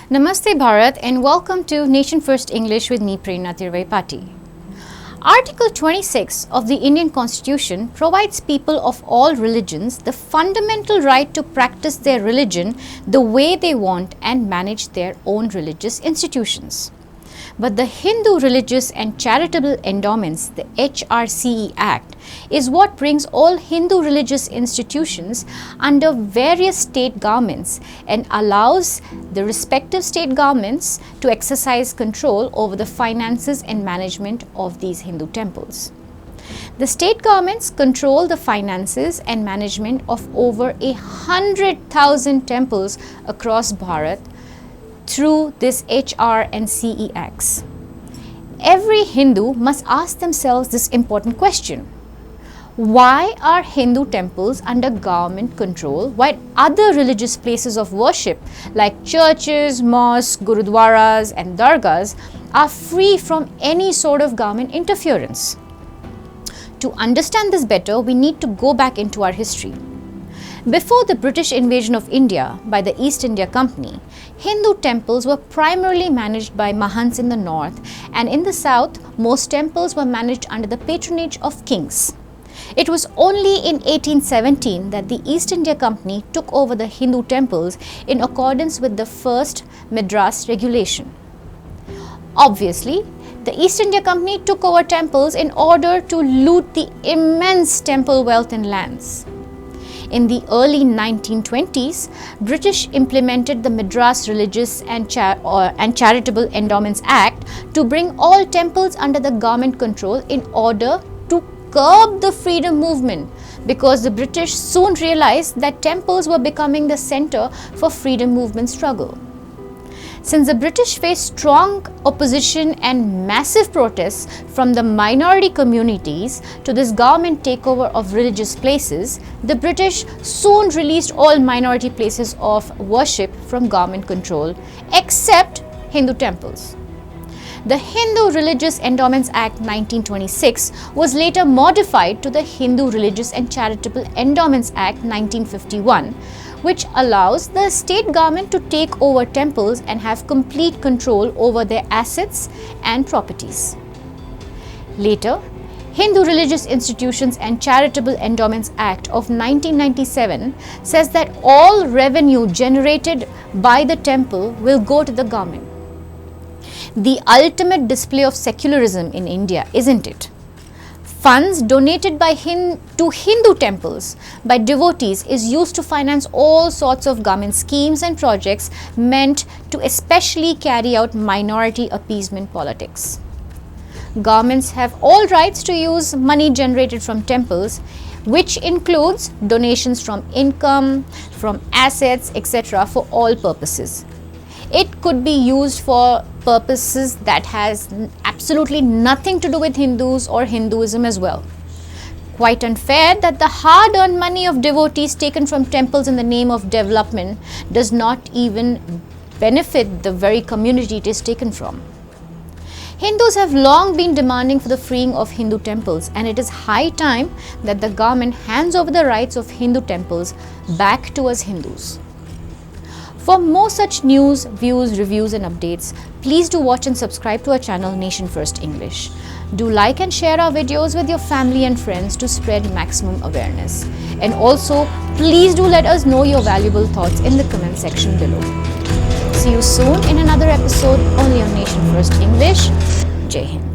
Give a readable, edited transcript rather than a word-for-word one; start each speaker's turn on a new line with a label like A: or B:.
A: Namaste Bharat and welcome to Nation First English with me Prerna Tirupati. Article 26 of the Indian Constitution provides people of all religions the fundamental right to practice their religion the way they want and manage their own religious institutions. But the Hindu Religious and Charitable Endowments, the HRCE Act, is what brings all Hindu religious institutions under various state governments and allows the respective state governments to exercise control over the finances and management of these Hindu temples. The state governments control the finances and management of over 100,000 temples across Bharat through this HR and CE Acts. Every Hindu must ask themselves this important question. Why are Hindu temples under government control while other religious places of worship like churches, mosques, gurudwaras and dargahs are free from any sort of government interference? To understand this better, we need to go back into our history. Before the British invasion of India by the East India Company, Hindu temples were primarily managed by Mahants in the north, and in the south, most temples were managed under the patronage of kings. It was only in 1817 that the East India Company took over the Hindu temples in accordance with the first Madras regulation. Obviously, the East India Company took over temples in order to loot the immense temple wealth and lands. In the early 1920s, British implemented the Madras Religious and Charitable Endowments Act to bring all temples under the government control in order to curb the freedom movement, because the British soon realized that temples were becoming the center for freedom movement struggle. Since the British faced strong opposition and massive protests from the minority communities to this government takeover of religious places, the British soon released all minority places of worship from government control, except Hindu temples. The Hindu Religious Endowments Act 1926 was later modified to the Hindu Religious and Charitable Endowments Act 1951, which allows the state government to take over temples and have complete control over their assets and properties. Later, Hindu Religious Institutions and Charitable Endowments Act of 1997 says that all revenue generated by the temple will go to the government. The ultimate display of secularism in India, isn't it? Funds donated to Hindu temples by devotees is used to finance all sorts of government schemes and projects meant to especially carry out minority appeasement politics. Governments have all rights to use money generated from temples, which includes donations from income, from assets, etc. for all purposes. It could be used for purposes that has absolutely nothing to do with Hindus or Hinduism as well. Quite unfair that the hard-earned money of devotees taken from temples in the name of development does not even benefit the very community it is taken from. Hindus have long been demanding for the freeing of Hindu temples, and it is high time that the government hands over the rights of Hindu temples back to us Hindus. For more such news, views, reviews and updates, please do watch and subscribe to our channel Nation First English. Do like and share our videos with your family and friends to spread maximum awareness. And also, please do let us know your valuable thoughts in the comment section below. See you soon in another episode only on Nation First English. Jai Hind.